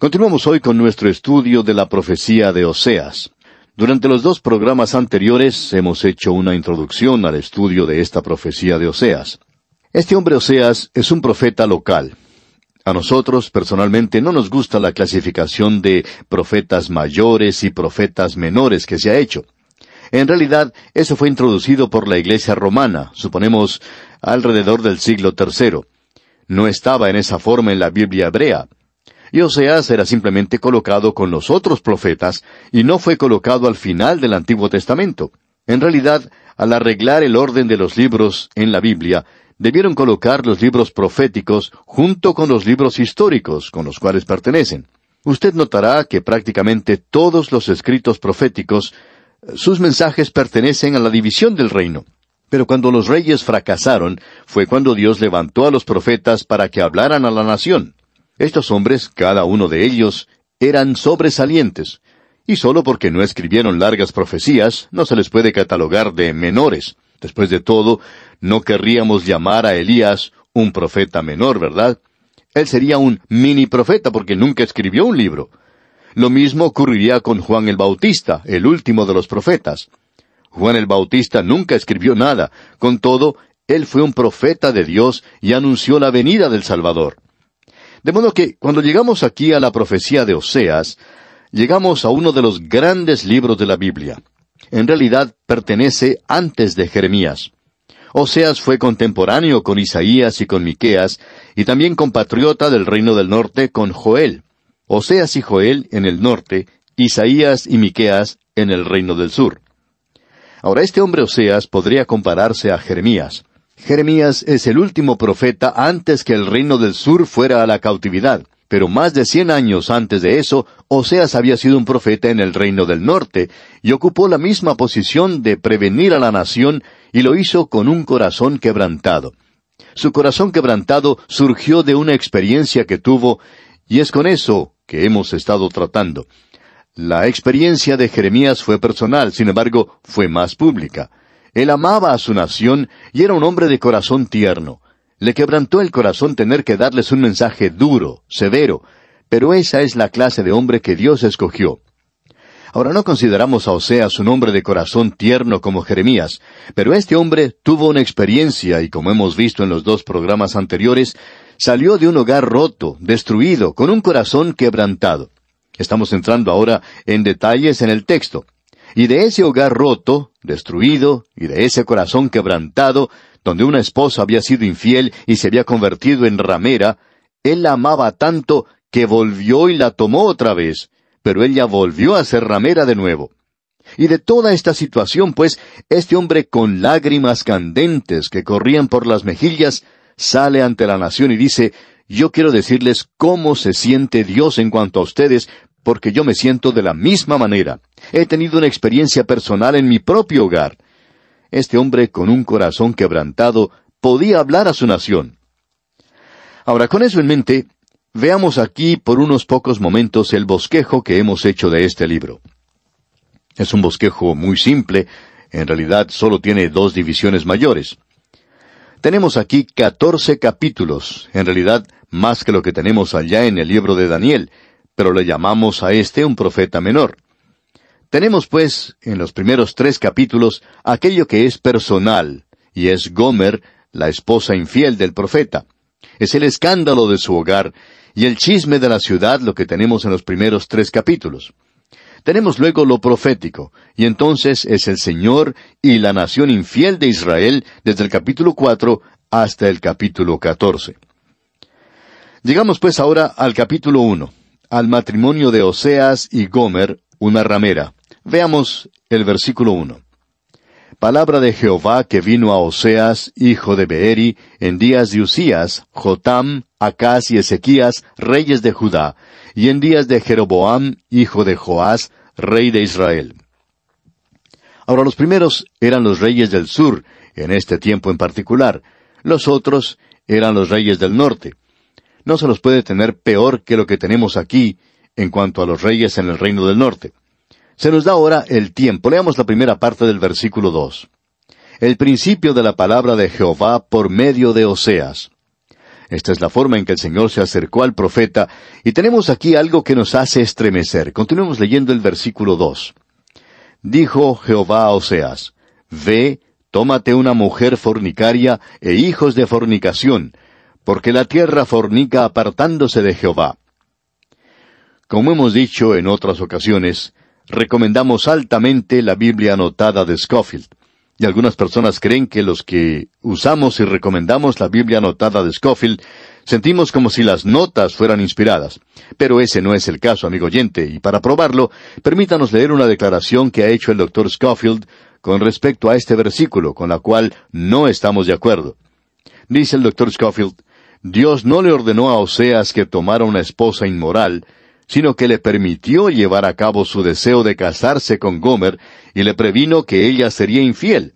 Continuamos hoy con nuestro estudio de la profecía de Oseas. Durante los 2 programas anteriores hemos hecho una introducción al estudio de esta profecía de Oseas. Este hombre Oseas es un profeta local. A nosotros, personalmente, no nos gusta la clasificación de profetas mayores y profetas menores que se ha hecho. En realidad, eso fue introducido por la Iglesia romana, suponemos, alrededor del siglo III. No estaba en esa forma en la Biblia hebrea. Y Oseas era simplemente colocado con los otros profetas y no fue colocado al final del Antiguo Testamento. En realidad, al arreglar el orden de los libros en la Biblia, debieron colocar los libros proféticos junto con los libros históricos con los cuales pertenecen. Usted notará que prácticamente todos los escritos proféticos, sus mensajes pertenecen a la división del reino. Pero cuando los reyes fracasaron, fue cuando Dios levantó a los profetas para que hablaran a la nación. Estos hombres, cada uno de ellos, eran sobresalientes, y solo porque no escribieron largas profecías, no se les puede catalogar de menores. Después de todo, no querríamos llamar a Elías un profeta menor, ¿verdad? Él sería un mini profeta porque nunca escribió un libro. Lo mismo ocurriría con Juan el Bautista, el último de los profetas. Juan el Bautista nunca escribió nada. Con todo, él fue un profeta de Dios y anunció la venida del Salvador. De modo que, cuando llegamos aquí a la profecía de Oseas, llegamos a uno de los grandes libros de la Biblia. En realidad, pertenece antes de Jeremías. Oseas fue contemporáneo con Isaías y con Miqueas, y también compatriota del reino del norte con Joel. Oseas y Joel en el norte, Isaías y Miqueas en el reino del sur. Ahora, este hombre Oseas podría compararse a Jeremías. Jeremías es el último profeta antes que el reino del sur fuera a la cautividad, pero más de 100 años antes de eso, Oseas había sido un profeta en el reino del norte, y ocupó la misma posición de prevenir a la nación, y lo hizo con un corazón quebrantado. Su corazón quebrantado surgió de una experiencia que tuvo, y es con eso que hemos estado tratando. La experiencia de Jeremías fue personal, sin embargo, fue más pública. Él amaba a su nación y era un hombre de corazón tierno. Le quebrantó el corazón tener que darles un mensaje duro, severo, pero esa es la clase de hombre que Dios escogió. Ahora, no consideramos a Oseas un hombre de corazón tierno como Jeremías, pero este hombre tuvo una experiencia y, como hemos visto en los 2 programas anteriores, salió de un hogar roto, destruido, con un corazón quebrantado. Estamos entrando ahora en detalles en el texto. Y de ese hogar roto, destruido, y de ese corazón quebrantado, donde una esposa había sido infiel y se había convertido en ramera, él la amaba tanto que volvió y la tomó otra vez, pero ella volvió a ser ramera de nuevo. Y de toda esta situación, pues, este hombre con lágrimas candentes que corrían por las mejillas, sale ante la nación y dice: yo quiero decirles cómo se siente Dios en cuanto a ustedes, porque yo me siento de la misma manera. He tenido una experiencia personal en mi propio hogar. Este hombre con un corazón quebrantado podía hablar a su nación. Ahora, con eso en mente, veamos aquí por unos pocos momentos el bosquejo que hemos hecho de este libro. Es un bosquejo muy simple, en realidad solo tiene 2 divisiones mayores. Tenemos aquí 14 capítulos, en realidad más que lo que tenemos allá en el libro de Daniel, pero le llamamos a este un profeta menor. Tenemos, pues, en los primeros 3 capítulos, aquello que es personal, y es Gomer, la esposa infiel del profeta. Es el escándalo de su hogar, y el chisme de la ciudad lo que tenemos en los primeros 3 capítulos. Tenemos luego lo profético, y entonces es el Señor y la nación infiel de Israel desde el capítulo 4 hasta el capítulo 14. Llegamos pues ahora al capítulo 1, al matrimonio de Oseas y Gomer, una ramera. Veamos el versículo 1. Palabra de Jehová que vino a Oseas, hijo de Beeri, en días de Usías, Jotam, Acaz y Ezequías, reyes de Judá, y en días de Jeroboam, hijo de Joás, rey de Israel. Ahora, los primeros eran los reyes del sur, en este tiempo en particular. Los otros eran los reyes del norte. No se los puede tener peor que lo que tenemos aquí en cuanto a los reyes en el reino del norte. Se nos da ahora el tiempo. Leamos la primera parte del versículo 2. El principio de la palabra de Jehová por medio de Oseas. Esta es la forma en que el Señor se acercó al profeta, y tenemos aquí algo que nos hace estremecer. Continuemos leyendo el versículo 2. Dijo Jehová a Oseas, Ve, tómate una mujer fornicaria e hijos de fornicación, porque la tierra fornica apartándose de Jehová. Como hemos dicho en otras ocasiones, recomendamos altamente la Biblia anotada de Scofield. Y algunas personas creen que los que usamos y recomendamos la Biblia anotada de Scofield, sentimos como si las notas fueran inspiradas. Pero ese no es el caso, amigo oyente, y para probarlo, permítanos leer una declaración que ha hecho el Dr. Scofield con respecto a este versículo, con la cual no estamos de acuerdo. Dice el Dr. Scofield, Dios no le ordenó a Oseas que tomara una esposa inmoral, sino que le permitió llevar a cabo su deseo de casarse con Gomer y le previno que ella sería infiel.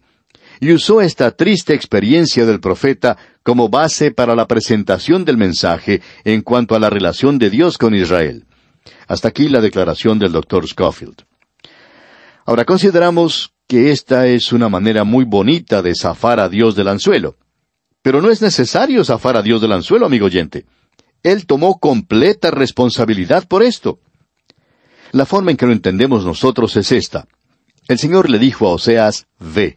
Y usó esta triste experiencia del profeta como base para la presentación del mensaje en cuanto a la relación de Dios con Israel. Hasta aquí la declaración del Dr. Scofield. Ahora consideramos que esta es una manera muy bonita de zafar a Dios del anzuelo. Pero no es necesario zafar a Dios del anzuelo, amigo oyente. Él tomó completa responsabilidad por esto. La forma en que lo entendemos nosotros es esta. El Señor le dijo a Oseas, Ve.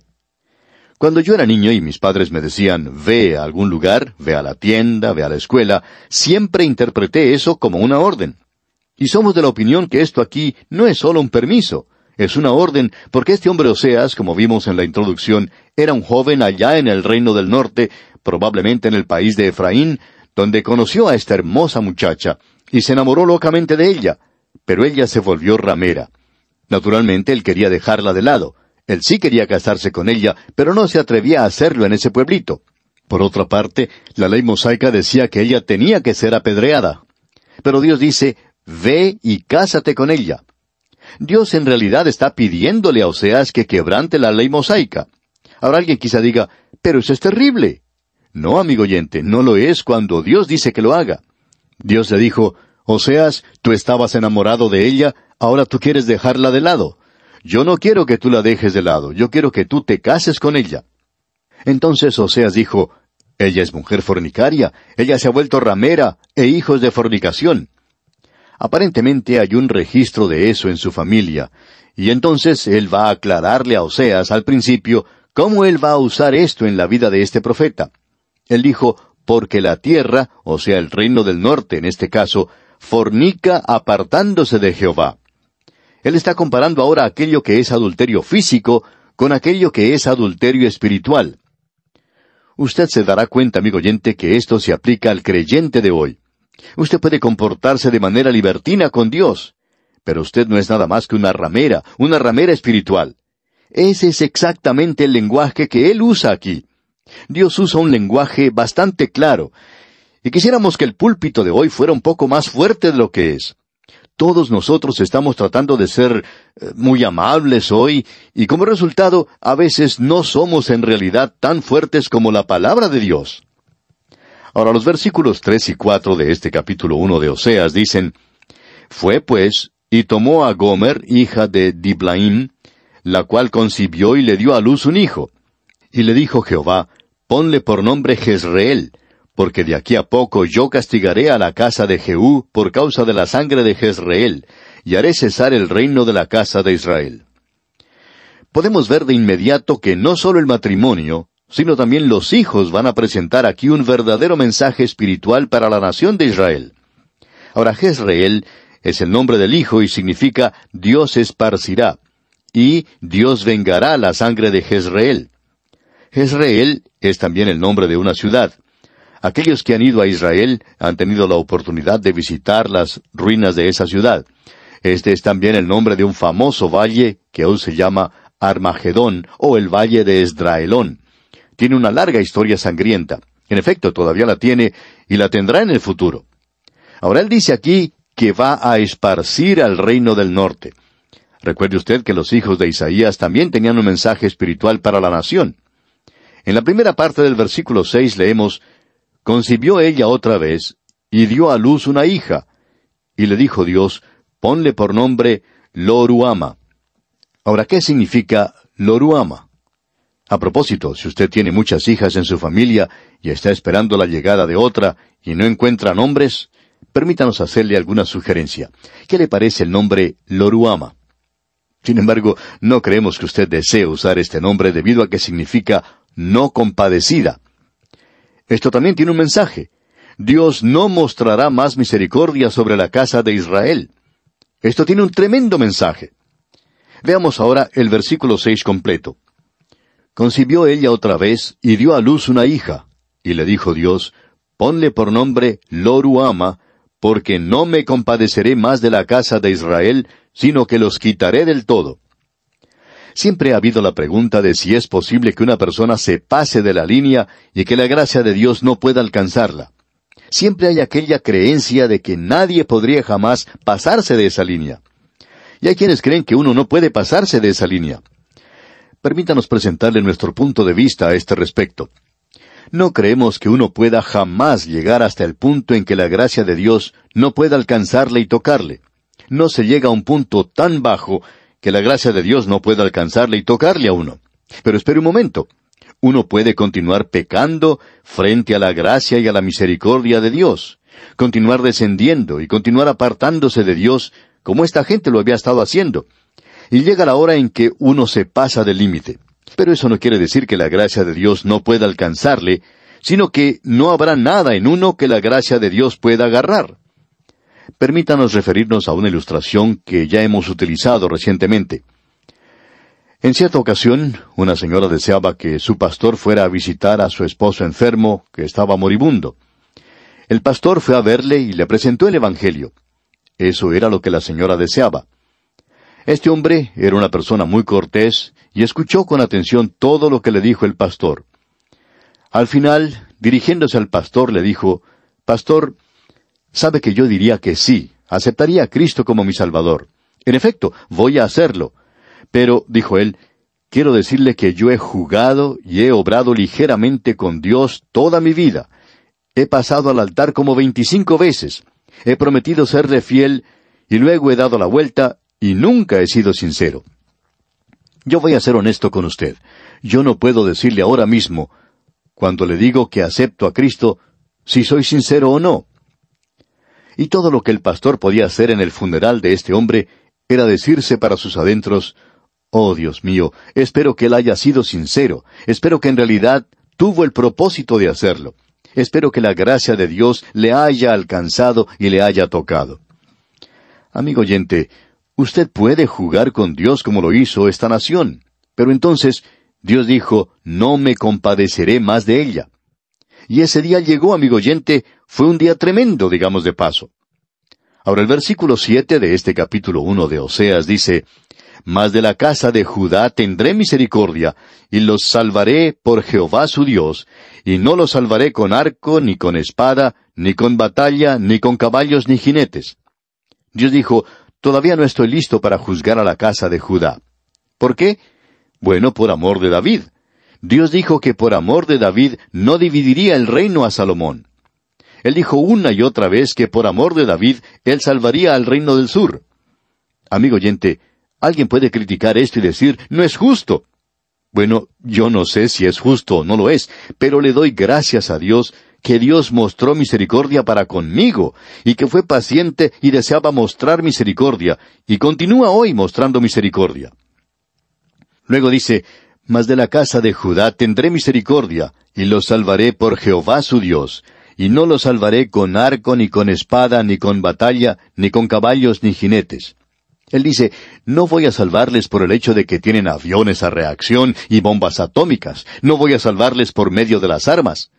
Cuando yo era niño y mis padres me decían, ve a algún lugar, ve a la tienda, ve a la escuela, siempre interpreté eso como una orden. Y somos de la opinión que esto aquí no es solo un permiso, es una orden, porque este hombre Oseas, como vimos en la introducción, era un joven allá en el reino del norte, probablemente en el país de Efraín, donde conoció a esta hermosa muchacha, y se enamoró locamente de ella, pero ella se volvió ramera. Naturalmente él quería dejarla de lado. Él sí quería casarse con ella, pero no se atrevía a hacerlo en ese pueblito. Por otra parte, la ley mosaica decía que ella tenía que ser apedreada. Pero Dios dice, ve y cásate con ella. Dios en realidad está pidiéndole a Oseas que quebrante la ley mosaica. Ahora alguien quizá diga, pero eso es terrible. No, amigo oyente, no lo es cuando Dios dice que lo haga. Dios le dijo, Oseas, tú estabas enamorado de ella, ahora tú quieres dejarla de lado. Yo no quiero que tú la dejes de lado, yo quiero que tú te cases con ella. Entonces Oseas dijo, ella es mujer fornicaria, ella se ha vuelto ramera e hijos de fornicación. Aparentemente hay un registro de eso en su familia, y entonces él va a aclararle a Oseas al principio cómo él va a usar esto en la vida de este profeta. Él dijo, porque la tierra, o sea el reino del norte en este caso, fornica apartándose de Jehová. Él está comparando ahora aquello que es adulterio físico con aquello que es adulterio espiritual. Usted se dará cuenta, amigo oyente, que esto se aplica al creyente de hoy. Usted puede comportarse de manera libertina con Dios, pero usted no es nada más que una ramera espiritual. Ese es exactamente el lenguaje que Él usa aquí. Dios usa un lenguaje bastante claro, y quisiéramos que el púlpito de hoy fuera un poco más fuerte de lo que es. Todos nosotros estamos tratando de ser muy amables hoy, y como resultado, a veces no somos en realidad tan fuertes como la palabra de Dios. Ahora, los versículos 3 y 4 de este capítulo 1 de Oseas dicen, Fue pues, y tomó a Gomer, hija de Diblaim, la cual concibió y le dio a luz un hijo. Y le dijo Jehová, Ponle por nombre Jezreel, porque de aquí a poco yo castigaré a la casa de Jehú por causa de la sangre de Jezreel, y haré cesar el reino de la casa de Israel. Podemos ver de inmediato que no solo el matrimonio, sino también los hijos van a presentar aquí un verdadero mensaje espiritual para la nación de Israel. Ahora, Jezreel es el nombre del hijo y significa Dios esparcirá, y Dios vengará la sangre de Jezreel. Jezreel es también el nombre de una ciudad. Aquellos que han ido a Israel han tenido la oportunidad de visitar las ruinas de esa ciudad. Este es también el nombre de un famoso valle que hoy se llama Armagedón o el Valle de Esdraelón. Tiene una larga historia sangrienta. En efecto, todavía la tiene y la tendrá en el futuro. Ahora él dice aquí que va a esparcir al reino del norte. Recuerde usted que los hijos de Isaías también tenían un mensaje espiritual para la nación. En la primera parte del versículo 6 leemos, Concibió ella otra vez, y dio a luz una hija. Y le dijo Dios, Ponle por nombre Lo-ruhama. Ahora, ¿qué significa Lo-ruhama? A propósito, si usted tiene muchas hijas en su familia y está esperando la llegada de otra y no encuentra nombres, permítanos hacerle alguna sugerencia. ¿Qué le parece el nombre Loruama? Sin embargo, no creemos que usted desee usar este nombre debido a que significa no compadecida. Esto también tiene un mensaje. Dios no mostrará más misericordia sobre la casa de Israel. Esto tiene un tremendo mensaje. Veamos ahora el versículo 6 completo. Concibió ella otra vez y dio a luz una hija. Y le dijo Dios, ponle por nombre Loruama, porque no me compadeceré más de la casa de Israel, sino que los quitaré del todo. Siempre ha habido la pregunta de si es posible que una persona se pase de la línea y que la gracia de Dios no pueda alcanzarla. Siempre hay aquella creencia de que nadie podría jamás pasarse de esa línea. Y hay quienes creen que uno no puede pasarse de esa línea. Permítanos presentarle nuestro punto de vista a este respecto. No creemos que uno pueda jamás llegar hasta el punto en que la gracia de Dios no pueda alcanzarle y tocarle. No se llega a un punto tan bajo que la gracia de Dios no pueda alcanzarle y tocarle a uno. Pero espere un momento. Uno puede continuar pecando frente a la gracia y a la misericordia de Dios. Continuar descendiendo y continuar apartándose de Dios como esta gente lo había estado haciendo. Y llega la hora en que uno se pasa del límite. Pero eso no quiere decir que la gracia de Dios no pueda alcanzarle, sino que no habrá nada en uno que la gracia de Dios pueda agarrar. Permítanos referirnos a una ilustración que ya hemos utilizado recientemente. En cierta ocasión, una señora deseaba que su pastor fuera a visitar a su esposo enfermo, que estaba moribundo. El pastor fue a verle y le presentó el Evangelio. Eso era lo que la señora deseaba. Este hombre era una persona muy cortés y escuchó con atención todo lo que le dijo el pastor. Al final, dirigiéndose al pastor, le dijo, «Pastor, sabe que yo diría que sí, aceptaría a Cristo como mi Salvador. En efecto, voy a hacerlo. Pero, dijo él, quiero decirle que yo he jugado y he obrado ligeramente con Dios toda mi vida. He pasado al altar como 25 veces. He prometido serle fiel y luego he dado la vuelta y nunca he sido sincero. Yo voy a ser honesto con usted. Yo no puedo decirle ahora mismo, cuando le digo que acepto a Cristo, si soy sincero o no». Y todo lo que el pastor podía hacer en el funeral de este hombre era decirse para sus adentros, «Oh, Dios mío, espero que él haya sido sincero. Espero que en realidad tuvo el propósito de hacerlo. Espero que la gracia de Dios le haya alcanzado y le haya tocado». Amigo oyente, usted puede jugar con Dios como lo hizo esta nación. Pero entonces, Dios dijo, «No me compadeceré más de ella». Y ese día llegó, amigo oyente, fue un día tremendo, digamos de paso. Ahora el versículo 7 de este capítulo 1 de Oseas dice, «Mas de la casa de Judá tendré misericordia, y los salvaré por Jehová su Dios, y no los salvaré con arco, ni con espada, ni con batalla, ni con caballos, ni jinetes». Dios dijo, «Todavía no estoy listo para juzgar a la casa de Judá». ¿Por qué? Bueno, por amor de David. Dios dijo que por amor de David no dividiría el reino a Salomón. Él dijo una y otra vez que por amor de David, Él salvaría al reino del sur. Amigo oyente, alguien puede criticar esto y decir, «No es justo». Bueno, yo no sé si es justo o no lo es, pero le doy gracias a Dios que Dios mostró misericordia para conmigo, y que fue paciente y deseaba mostrar misericordia, y continúa hoy mostrando misericordia. Luego dice, «Mas de la casa de Judá tendré misericordia, y los salvaré por Jehová su Dios, y no los salvaré con arco, ni con espada, ni con batalla, ni con caballos, ni jinetes». Él dice, no voy a salvarles por el hecho de que tienen aviones a reacción y bombas atómicas. No voy a salvarles por medio de las armas.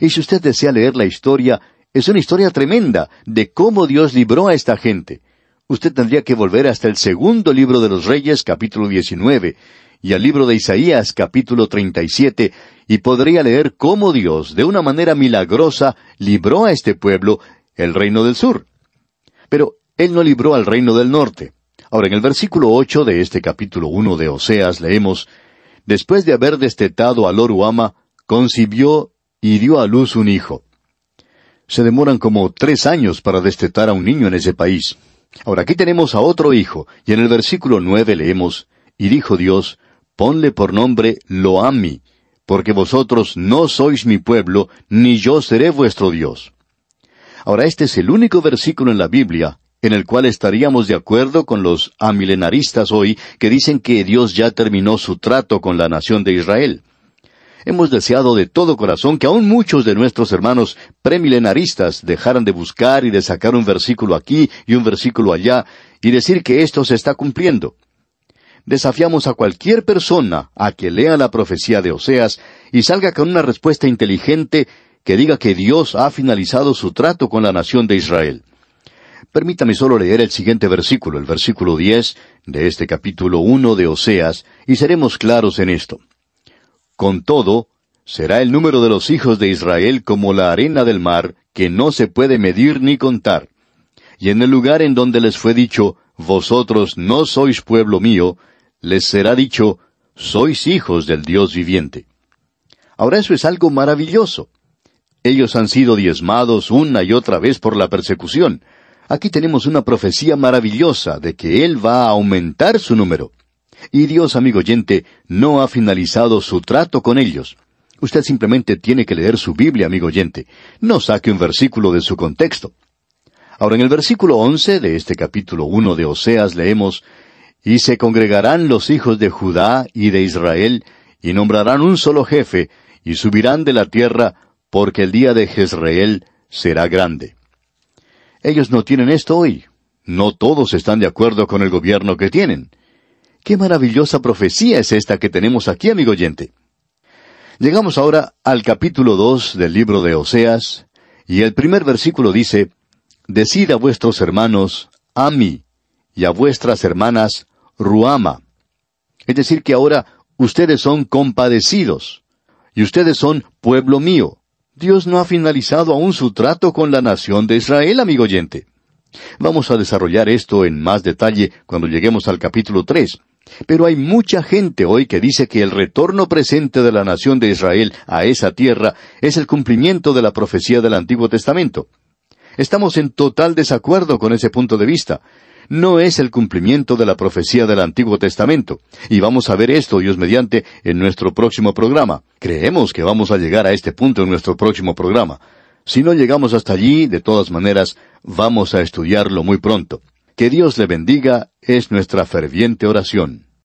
Y si usted desea leer la historia, es una historia tremenda de cómo Dios libró a esta gente. Usted tendría que volver hasta el segundo libro de los Reyes, capítulo 19, y al libro de Isaías, capítulo 37, y podría leer cómo Dios, de una manera milagrosa, libró a este pueblo, el reino del sur. Pero Él no libró al reino del norte. Ahora, en el versículo 8 de este capítulo 1 de Oseas leemos, «Después de haber destetado a Loruama, concibió y dio a luz un hijo». Se demoran como 3 años para destetar a un niño en ese país. Ahora, aquí tenemos a otro hijo, y en el versículo 9 leemos, «Y dijo Dios, ponle por nombre Lo-Ammi, porque vosotros no sois mi pueblo, ni yo seré vuestro Dios. Ahora, este es el único versículo en la Biblia en el cual estaríamos de acuerdo con los amilenaristas hoy que dicen que Dios ya terminó su trato con la nación de Israel. Hemos deseado de todo corazón que aún muchos de nuestros hermanos premilenaristas dejaran de buscar y de sacar un versículo aquí y un versículo allá y decir que esto se está cumpliendo. Desafiamos a cualquier persona a que lea la profecía de Oseas y salga con una respuesta inteligente que diga que Dios ha finalizado su trato con la nación de Israel. Permítame solo leer el siguiente versículo, el versículo 10 de este capítulo 1 de Oseas, y seremos claros en esto. Con todo, será el número de los hijos de Israel como la arena del mar, que no se puede medir ni contar. Y en el lugar en donde les fue dicho, vosotros no sois pueblo mío, les será dicho, sois hijos del Dios viviente. Ahora eso es algo maravilloso. Ellos han sido diezmados una y otra vez por la persecución. Aquí tenemos una profecía maravillosa de que Él va a aumentar su número. Y Dios, amigo oyente, no ha finalizado su trato con ellos. Usted simplemente tiene que leer su Biblia, amigo oyente. No saque un versículo de su contexto. Ahora, en el versículo 11 de este capítulo 1 de Oseas leemos, «Y se congregarán los hijos de Judá y de Israel, y nombrarán un solo jefe, y subirán de la tierra, porque el día de Jezreel será grande». Ellos no tienen esto hoy. No todos están de acuerdo con el gobierno que tienen. ¡Qué maravillosa profecía es esta que tenemos aquí, amigo oyente! Llegamos ahora al capítulo 2 del libro de Oseas, y el primer versículo dice, «Decid a vuestros hermanos, Ammi, y a vuestras hermanas, Ruama». Es decir, que ahora ustedes son compadecidos, y ustedes son pueblo mío. Dios no ha finalizado aún su trato con la nación de Israel, amigo oyente. Vamos a desarrollar esto en más detalle cuando lleguemos al capítulo 3. Pero hay mucha gente hoy que dice que el retorno presente de la nación de Israel a esa tierra es el cumplimiento de la profecía del Antiguo Testamento. Estamos en total desacuerdo con ese punto de vista. No es el cumplimiento de la profecía del Antiguo Testamento. Y vamos a ver esto, Dios mediante, en nuestro próximo programa. Creemos que vamos a llegar a este punto en nuestro próximo programa. Si no llegamos hasta allí, de todas maneras, vamos a estudiarlo muy pronto. Que Dios le bendiga es nuestra ferviente oración.